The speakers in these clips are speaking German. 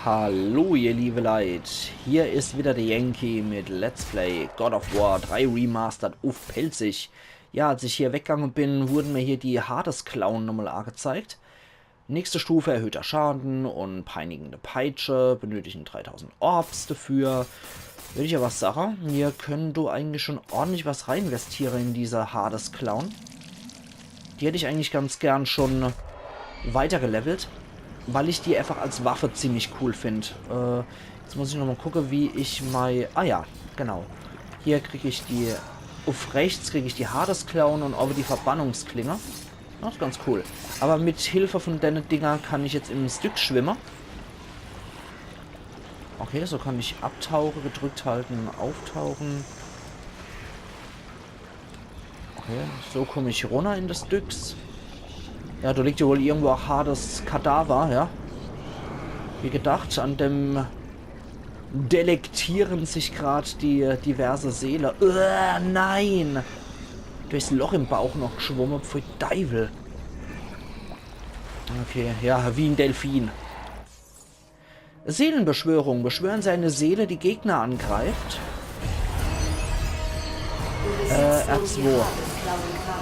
Hallo ihr liebe Leute, hier ist wieder der Yankee mit Let's Play God of War 3 Remastered auf Pelzig. Ja, als ich hier weggegangen bin, wurden mir hier die Hades-Klauen nochmal angezeigt. Nächste Stufe erhöhter Schaden und peinigende Peitsche, benötigen 3000 Orbs dafür. Würde ich ja was sagen, hier können du eigentlich schon ordentlich was rein investieren in diese Hades-Klauen. Die hätte ich eigentlich ganz gern schon weitergelevelt, weil ich die einfach als Waffe ziemlich cool finde. Jetzt muss ich nochmal gucken, wie ich mein... Ah ja, genau. Hier kriege ich die... Auf rechts kriege ich die Hades-Klauen und auch die Verbannungsklinge. Das ist ganz cool. Aber mit Hilfe von den Dinger kann ich jetzt im Stück schwimmen. Okay, so kann ich abtauchen, gedrückt halten, auftauchen. Okay, so komme ich runter in das Stücks. Ja, da liegt ja wohl irgendwo auch Hades Kadaver, ja. Wie gedacht, an dem delektieren sich gerade die diverse Seele. Nein! Durchs Loch im Bauch noch geschwommen, pfui Teufel. Okay, ja, wie ein Delfin. Seelenbeschwörung. Beschwören Sie eine Seele, die Gegner angreift. R2.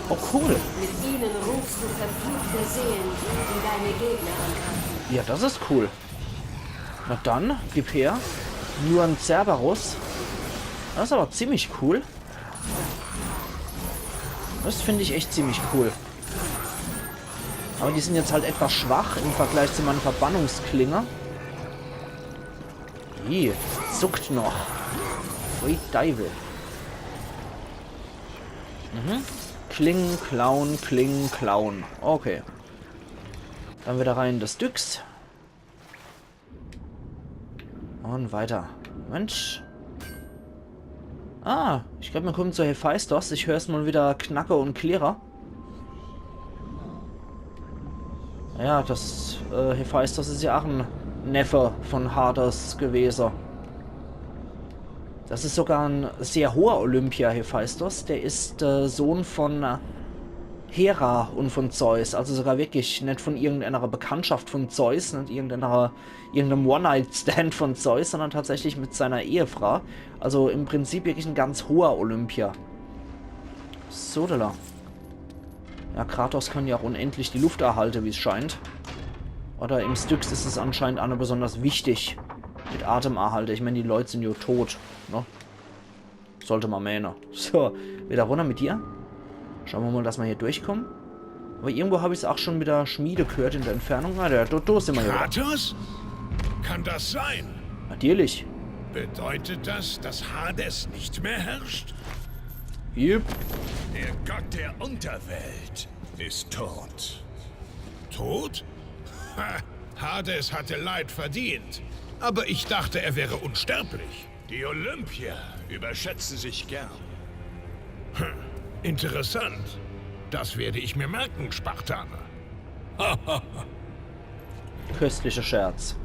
Oh, cool. Mit ihnen rufst du verfluchte Seelen, die deine Gegner angreifen. Ja, das ist cool. Na dann, gib her. Nur ein Cerberus. Das ist aber ziemlich cool. Das finde ich echt ziemlich cool. Aber die sind jetzt halt etwas schwach im Vergleich zu meinen Verbannungsklinger. Ih, zuckt noch. Ui, Teufel. Klingen, klauen. Okay. Dann wieder rein das Düx. Und weiter. Mensch. Ah, ich glaube, wir kommen zu Hephaistos. Ich höre es mal wieder knacke und klirrer. Ja, das Hephaistos ist ja auch ein Neffe von Hades gewesen. Das ist sogar ein sehr hoher Olympia, Hephaistos. Der ist Sohn von Hera und von Zeus. Also sogar wirklich nicht von irgendeiner Bekanntschaft von Zeus, nicht irgendeinem One-Night-Stand von Zeus, sondern tatsächlich mit seiner Ehefrau. Also im Prinzip wirklich ein ganz hoher Olympia. So, da. Ja, Kratos kann ja auch unendlich die Luft erhalten, wie es scheint. Oder im Styx ist es anscheinend auch noch besonders wichtig. Mit Atemerhalte. Ich meine, die Leute sind ja tot. Ne? Sollte man meinen. So, wieder runter mit dir. Schauen wir mal, dass wir hier durchkommen. Aber irgendwo habe ich es auch schon mit der Schmiede gehört in der Entfernung. Ah, da sind wir hier. Kratos? Kann das sein? Natürlich. Bedeutet das, dass Hades nicht mehr herrscht? Yep. Der Gott der Unterwelt ist tot. Tot? Ha, Hades hatte Leid verdient. Aber ich dachte, er wäre unsterblich. Die Olympier überschätzen sich gern. Interessant. Das werde ich mir merken, Spartaner. Köstlicher Scherz.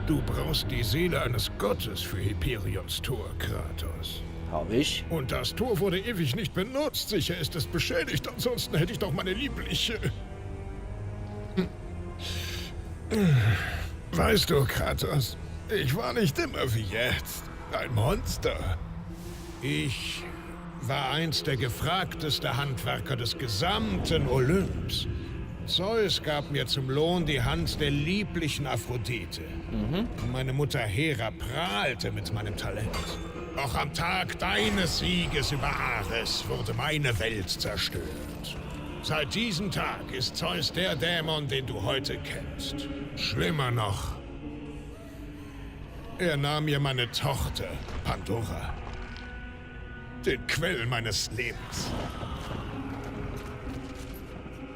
Du brauchst die Seele eines Gottes für Hyperions Tor, Kratos. Habe ich. Und das Tor wurde ewig nicht benutzt. Sicher ist es beschädigt, ansonsten hätte ich doch meine liebliche... Weißt du, Kratos, ich war nicht immer wie jetzt. Ein Monster. Ich war einst der gefragteste Handwerker des gesamten Olymps. Zeus gab mir zum Lohn die Hand der lieblichen Aphrodite. Und meine Mutter Hera prahlte mit meinem Talent. Auch am Tag deines Sieges über Ares wurde meine Welt zerstört. Seit diesem Tag ist Zeus der Dämon, den du heute kennst. Schlimmer noch. Er nahm mir meine Tochter, Pandora. Den Quell meines Lebens.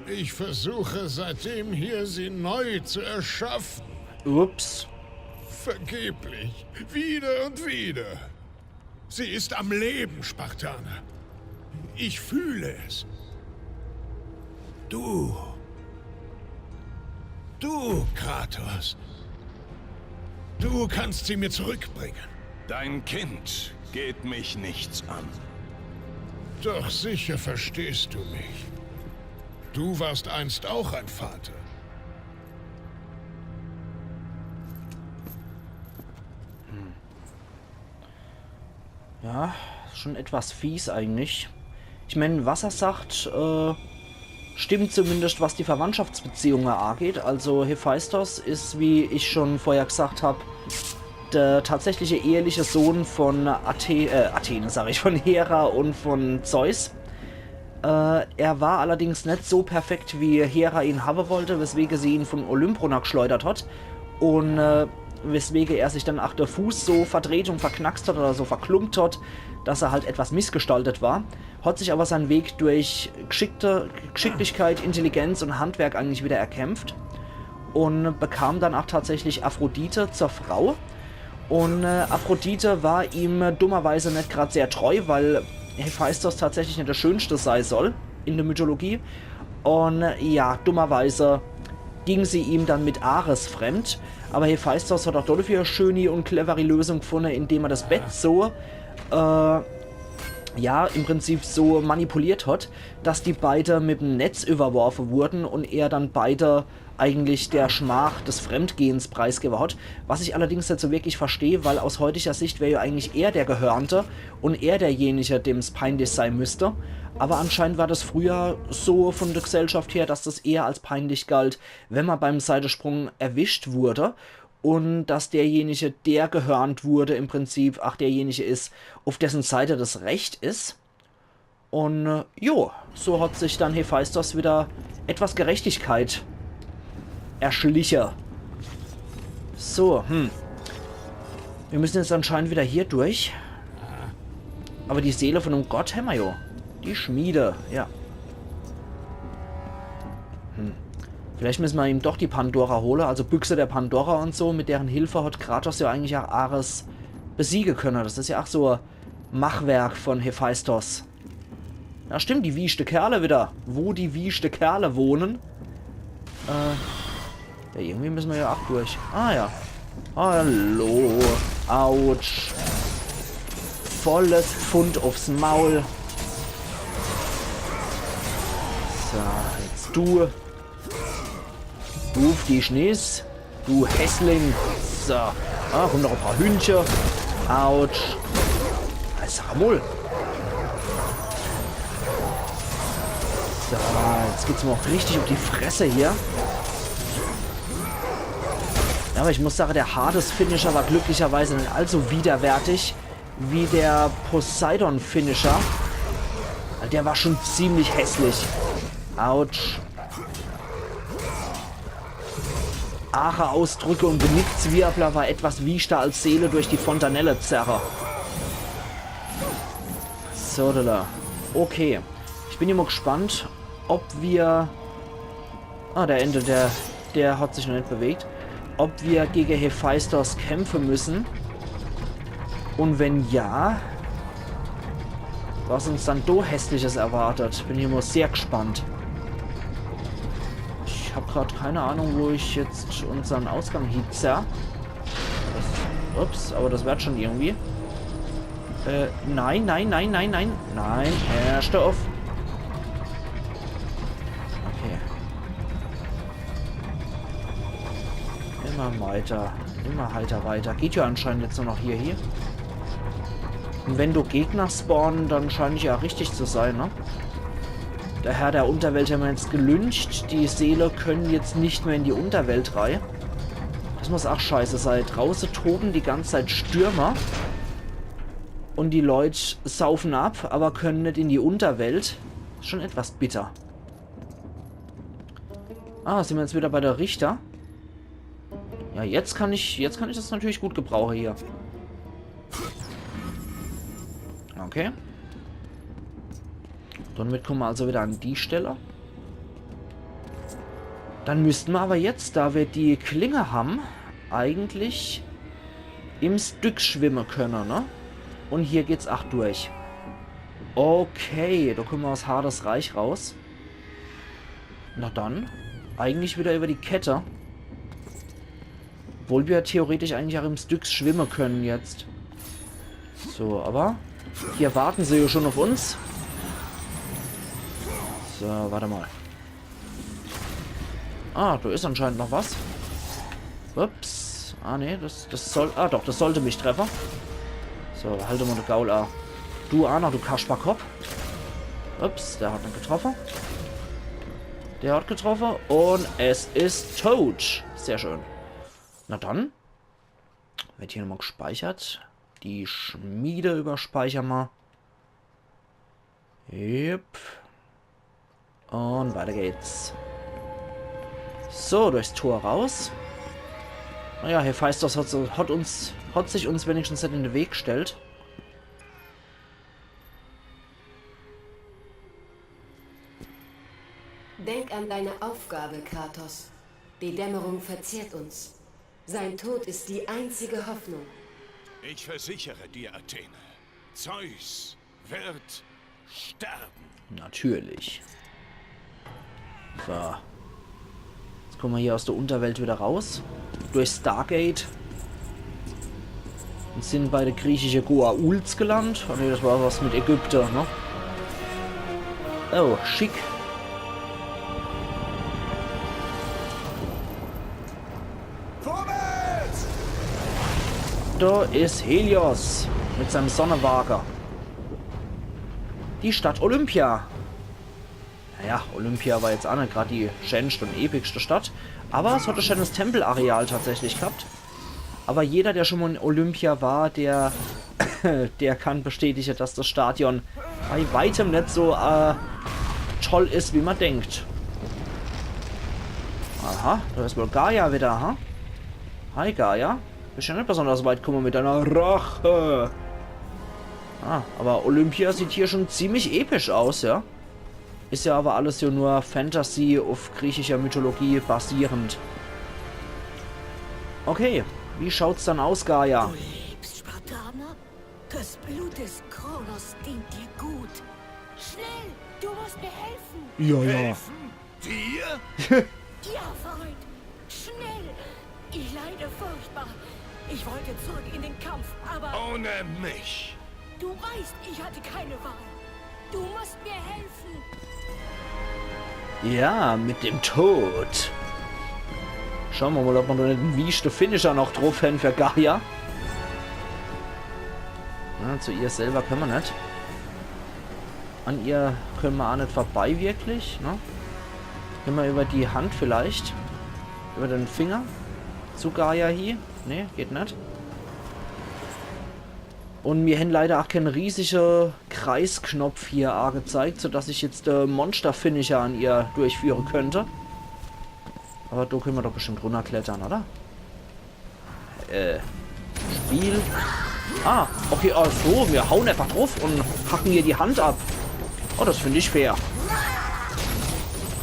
Ich versuche seitdem hier, sie neu zu erschaffen. Ups. Vergeblich. Wieder und wieder. Sie ist am Leben, Spartaner. Ich fühle es. Du, Kratos. Du kannst sie mir zurückbringen. Dein Kind geht mich nichts an. Doch sicher verstehst du mich. Du warst einst auch ein Vater. Ja, schon etwas fies eigentlich. Ich meine, was er sagt, stimmt zumindest, was die Verwandtschaftsbeziehungen angeht. Also Hephaistos ist, wie ich schon vorher gesagt habe, der tatsächliche eheliche Sohn von Athene, sage ich, von Hera und von Zeus. Er war allerdings nicht so perfekt, wie Hera ihn haben wollte, weswegen sie ihn von Olymp runtergeschleudert hat. Und weswegen er sich dann auch der Fuß so verdreht und verknackst hat oder so verklumpt hat, dass er halt etwas missgestaltet war. Hat sich aber seinen Weg durch Geschicklichkeit, Intelligenz und Handwerk eigentlich wieder erkämpft. Und bekam dann auch tatsächlich Aphrodite zur Frau. Und Aphrodite war ihm dummerweise nicht gerade sehr treu, weil Hephaistos tatsächlich nicht der Schönste sein soll in der Mythologie. Und ja, dummerweise ging sie ihm dann mit Ares fremd. Aber Hephaistos hat auch dafür eine schöne und clevere Lösung gefunden, indem er das Bett so, ja, im Prinzip so manipuliert hat, dass die beiden mit dem Netz überworfen wurden und er dann beide eigentlich der Schmach des Fremdgehens preisgegeben hat. Was ich allerdings nicht so wirklich verstehe, weil aus heutiger Sicht wäre ja eigentlich er der Gehörnte und er derjenige, dem es peinlich sein müsste. Aber anscheinend war das früher so von der Gesellschaft her, dass das eher als peinlich galt, wenn man beim Seitensprung erwischt wurde. Und dass derjenige, der gehörnt wurde, im Prinzip auch derjenige ist, auf dessen Seite das Recht ist. Und jo, so hat sich dann Hephaistos wieder etwas Gerechtigkeit erschliche. So, wir müssen jetzt anscheinend wieder hier durch. Aber die Seele von einem Gott haben wir ja. Die Schmiede, ja. Vielleicht müssen wir ihm doch die Pandora holen, also Büchse der Pandora und so, mit deren Hilfe hat Kratos ja eigentlich auch Ares besiegen können. Das ist ja auch so ein Machwerk von Hephaistos. Ja stimmt, die wiechte Kerle wieder. Wo die wiechte Kerle wohnen. Ja, irgendwie müssen wir ja auch durch. Ah ja. Hallo. Autsch. Volles Pfund aufs Maul. So, jetzt du. Ruf die Schnees. Du Hässling. So. Ah, kommt noch ein paar Hühnchen. Autsch. Sag mal. So, jetzt geht's mir auch richtig auf die Fresse hier. Ja, aber ich muss sagen, der Hades-Finisher war glücklicherweise nicht allzu widerwärtig wie der Poseidon-Finisher. Der war schon ziemlich hässlich. Autsch. Ache-Ausdrücke und Genickzwirbler war etwas wiester als Seele durch die Fontanelle zerre. So, da. Okay. Ich bin immer gespannt, ob wir... Ah, der Ende, der hat sich noch nicht bewegt. Ob wir gegen Hephaistos kämpfen müssen. Und wenn ja, was uns dann do Hässliches erwartet. Bin hier mal sehr gespannt. Ich habe gerade keine Ahnung, wo ich jetzt unseren Ausgang hitze. Ups, aber das wird schon irgendwie. Nein. Nein, Stoff. Okay. Immer weiter. Immer weiter. Geht ja anscheinend jetzt nur noch hier. Und wenn du Gegner spawnen, dann scheine ich ja richtig zu sein, ne? Der Herr der Unterwelt hat mir jetzt gelyncht. Die Seele können jetzt nicht mehr in die Unterwelt rein. Das muss auch scheiße sein. Draußen toben die ganze Zeit Stürmer. Und die Leute saufen ab, aber können nicht in die Unterwelt. Ist schon etwas bitter. Ah, sind wir jetzt wieder bei der Richter? Ja, jetzt kann ich das natürlich gut gebrauchen hier. Okay. Damit kommen wir also wieder an die Stelle. Dann müssten wir aber jetzt, da wir die Klinge haben, eigentlich im Styx schwimmen können, ne? Und hier geht's auch durch. Okay, da kommen wir aus Hades Reich raus. Na dann, eigentlich wieder über die Kette. Obwohl wir theoretisch eigentlich auch im Styx schwimmen können jetzt. So, aber hier warten sie ja schon auf uns. So, warte mal. Ah, da ist anscheinend noch was. Ups. Ah, nee, das soll... Ah, doch, das sollte mich treffen. So, halte mal den Gaul an. Du Anna, du Kasperkopf. Ups, der hat nicht getroffen. Der hat getroffen und es ist tot. Sehr schön. Na dann. Wird hier nochmal gespeichert. Die Schmiede überspeichern wir. Yep. Und weiter geht's. So, durchs Tor raus. Naja, Hephaistos hat sich uns wenigstens nicht in den Weg gestellt. Denk an deine Aufgabe, Kratos. Die Dämmerung verzehrt uns. Sein Tod ist die einzige Hoffnung. Ich versichere dir, Athene, Zeus wird sterben. Natürlich. So. Jetzt kommen wir hier aus der Unterwelt wieder raus. Durch Stargate. Und sind bei der griechischen Goa'uld gelandet. Oh ne, das war was mit Ägypter, ne? Oh, schick. Da ist Helios mit seinem Sonnenwagen. Die Stadt Olympia. Naja, Olympia war jetzt auch nicht gerade die schönste und epischste Stadt. Aber es hat ein schönes Tempelareal tatsächlich gehabt. Aber jeder, der schon mal in Olympia war, der kann bestätigen, dass das Stadion bei weitem nicht so toll ist, wie man denkt. Aha, da ist wohl Gaia wieder, ha? Hi Gaia. Bist ja nicht besonders weit gekommen mit deiner Rache. Ah, aber Olympia sieht hier schon ziemlich episch aus, ja? Ist ja aber alles ja nur Fantasy auf griechischer Mythologie basierend. Okay, wie schaut's dann aus, Gaia? Du lebst, Spartaner? Das Blut des Kronos dient dir gut. Schnell, du musst mir helfen. Ja, Helfen? Dir? Ja, Freund, schnell. Ich leide furchtbar. Ich wollte zurück in den Kampf, aber Ohne mich. du weißt, ich hatte keine Wahl. Du musst mir helfen. Ja, mit dem Tod. Schauen wir mal, ob wir noch den wiesten Finisher noch drauf haben für Gaia. Ja, zu ihr selber können wir nicht. An ihr können wir auch nicht vorbei, wirklich. Ne? Können wir über die Hand vielleicht? Über den Finger? Zu Gaia hier? Ne, geht nicht. Und mir haben leider auch keinen riesigen Kreisknopf hier angezeigt, sodass ich jetzt Monster-Finisher an ihr durchführen könnte. Aber da können wir doch bestimmt runterklettern, oder? Spiel. Ah, okay, so, wir hauen einfach drauf und hacken ihr die Hand ab. Oh, das finde ich fair.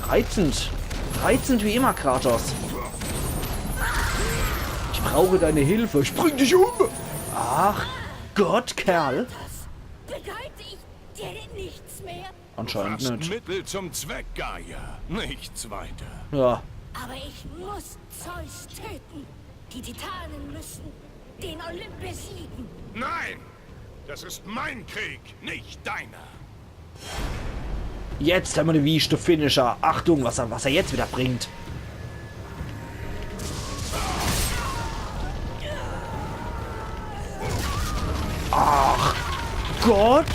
Reizend. Reizend wie immer, Kratos. Ich brauche deine Hilfe. Ich bring dich um. Ach Gott, Kerl. Bedeute ich dir nichts mehr? Anscheinend Fast nicht. Mittel zum Zweck, Gaia. Nichts weiter. Ja. Aber ich muss Zeus töten. Die Titanen müssen den Olymp besiegen. Nein! Das ist mein Krieg, nicht deiner. Jetzt haben wir den wiesten Finisher. Achtung, was er jetzt wieder bringt. Ach Gott.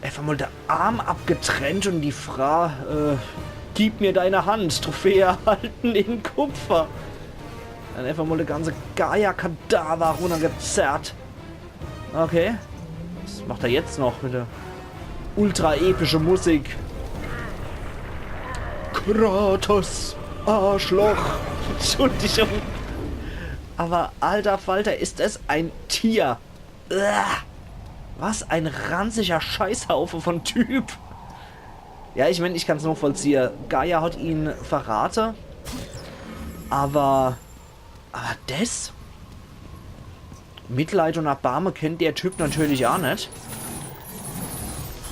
Einfach mal der Arm abgetrennt und die Frau, gib mir deine Hand. Trophäe erhalten in Kupfer. Dann einfach mal der ganze Gaia-Kadaver runtergezerrt. Okay. Was macht er jetzt noch mit der ultra epische Musik? Kratos, Arschloch. Entschuldigung. Aber alter Falter, ist es ein Tier. Uah. Was ein ranziger Scheißhaufe von Typ. Ja, ich meine, ich kann es noch vollziehen. Gaia hat ihn verraten. Aber das? Mitleid und Erbarme kennt der Typ natürlich auch nicht.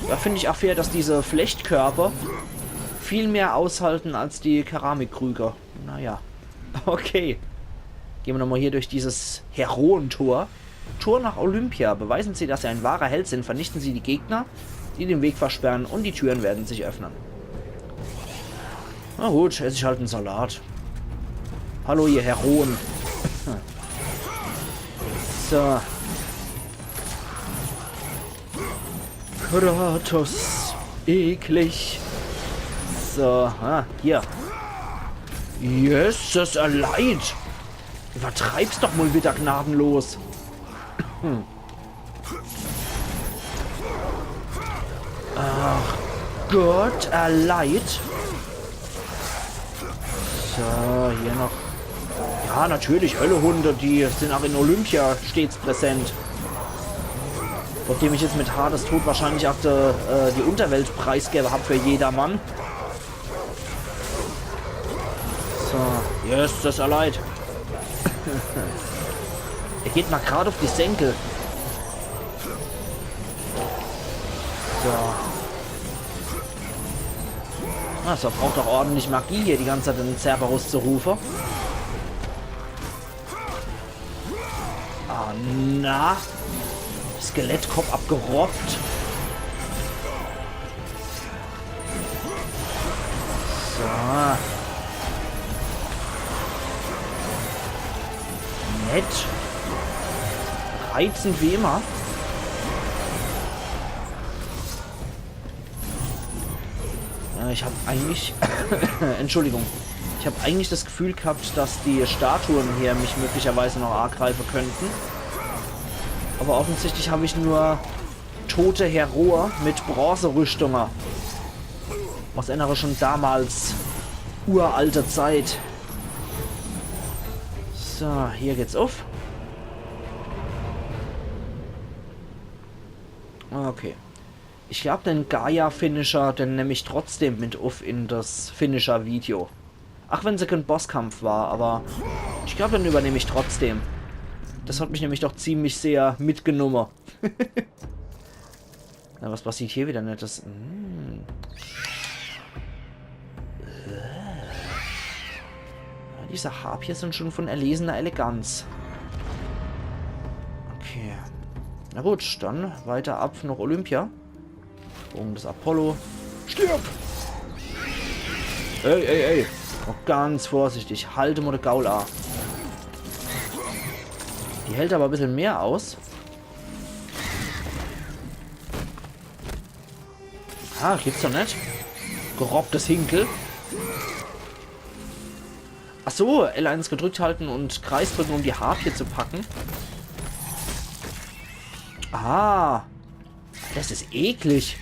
Da finde ich auch fair, dass diese Flechtkörper viel mehr aushalten als die Keramikkrüger. Naja. Okay. Gehen wir nochmal hier durch dieses Heroentor. Tor nach Olympia. Beweisen Sie, dass Sie ein wahrer Held sind. Vernichten Sie die Gegner, die den Weg versperren, und die Türen werden sich öffnen. Na gut, esse ich halt einen Salat. Hallo, ihr Heroen. So. Kratos. Eklig. So, hier. Jesus, Leid. Übertreib's doch mal wieder gnadenlos. Ach Gott, Leid. So, hier noch. Ja, natürlich, Höllehunde, die sind auch in Olympia stets präsent. Nachdem ich jetzt mit Hades Tod wahrscheinlich auch die Unterweltpreisgeber habe für jedermann. So, yes, das ist leid. Er geht mal gerade auf die Senkel. So. So, braucht doch ordentlich Magie hier die ganze Zeit den Cerberus zu rufen. Ah, na. Skelettkopf abgerobbt. So. Nett. Reizend wie immer. Ja, ich habe eigentlich... Entschuldigung. Ich habe eigentlich das Gefühl gehabt, dass die Statuen hier mich möglicherweise noch angreifen könnten. Aber offensichtlich habe ich nur tote Heroe mit Bronzerüstungen. Was erinnere schon damals uralte Zeit. So, hier geht's auf. Okay. Ich glaube, den Gaia-Finisher, den nehme ich trotzdem mit auf in das Finisher-Video. Ach, wenn es kein Bosskampf war, aber ich glaube, den übernehme ich trotzdem. Das hat mich nämlich doch ziemlich sehr mitgenommen. Na, was passiert hier wieder Nettes? Diese Harpier sind schon von erlesener Eleganz. Okay. Na gut, dann weiter ab nach Olympia. Bogen des Apollo. Stirb! Ey, ey, ey. Noch ganz vorsichtig. Halte mal den Gaul an. Die hält aber ein bisschen mehr aus. Ah, gibt's doch nicht. Gerobbtes Hinkel. Ach so, L1 gedrückt halten und Kreis drücken, um die Harpie zu packen. Ah, das ist eklig.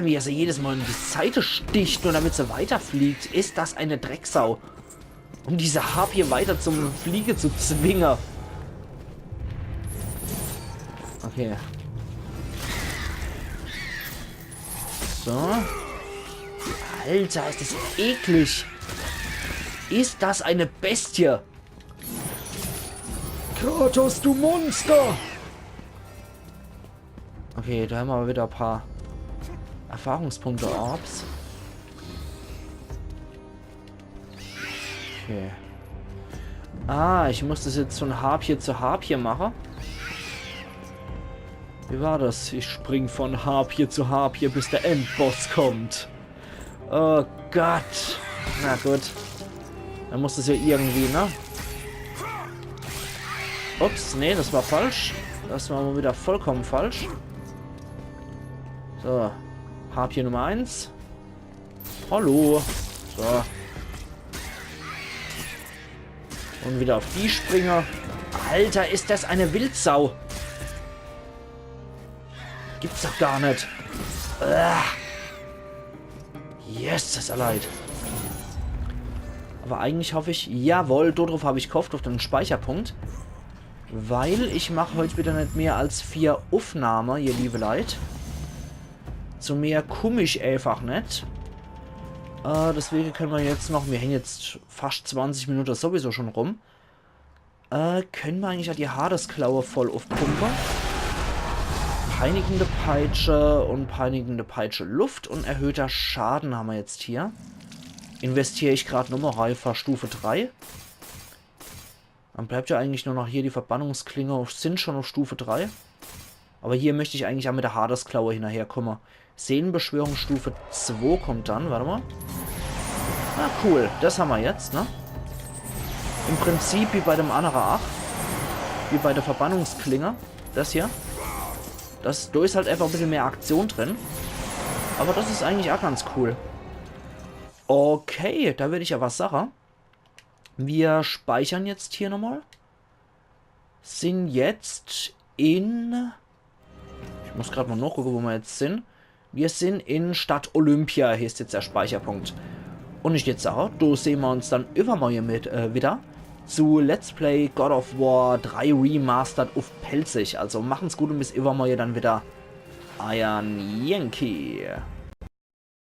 Wie er sie jedes Mal in die Seite sticht, nur damit sie weiterfliegt. Ist das eine Drecksau? Um diese Harpie weiter zum Fliege zu zwingen. Okay. So. Alter, ist das eklig. Ist das eine Bestie? Kratos, du Monster! Okay, da haben wir aber wieder ein paar Erfahrungspunkte Orbs. Okay. Ah, ich muss das jetzt von Harpie zu Harpie machen. Wie war das? Ich spring von Harpie zu Harpie, bis der Endboss kommt. Oh Gott. Na gut. Dann muss das ja irgendwie, ne? Ups, nee, das war falsch. Das war mal wieder vollkommen falsch. So. Harpie Nummer 1. Hallo. So. Und wieder auf die Springer. Alter, ist das eine Wildsau. Gibt's doch gar nicht. Yes, das ist leid. Aber eigentlich hoffe ich... Jawohl, darauf habe ich gehofft, auf den Speicherpunkt. Weil ich mache heute wieder nicht mehr als 4 Aufnahmen, ihr liebe Leute. Zu mehr komme ich einfach nicht. Deswegen können wir jetzt noch... Wir hängen jetzt fast 20 Minuten sowieso schon rum. Können wir eigentlich ja die Hadesklaue voll aufpumpen. Peinigende Peitsche und peinigende Peitsche Luft und erhöhter Schaden haben wir jetzt hier. Investiere ich gerade nochmal Reifer Stufe 3. Dann bleibt ja eigentlich nur noch hier die Verbannungsklinge, sind schon auf Stufe 3. Aber hier möchte ich eigentlich auch mit der Hadesklaue hinterherkommen. Seelenbeschwörung Stufe 2 kommt dann, warte mal. Ah, cool. Das haben wir jetzt, ne? Im Prinzip wie bei dem Anara 8. Wie bei der Verbannungsklinge. Das hier. Da ist halt einfach ein bisschen mehr Aktion drin. Aber das ist eigentlich auch ganz cool. Okay, da würde ich ja was sagen. Wir speichern jetzt hier nochmal. Sind jetzt in... Ich muss gerade mal nachgucken, wo wir jetzt sind. Wir sind in Stadt Olympia. Hier ist jetzt der Speicherpunkt. Und ich jetzt sage, da sehen wir uns dann übermorgen mit wieder zu Let's Play God of War 3 Remastered auf Pelzig. Also machen's gut und bis übermorgen dann wieder. Iron Yankee.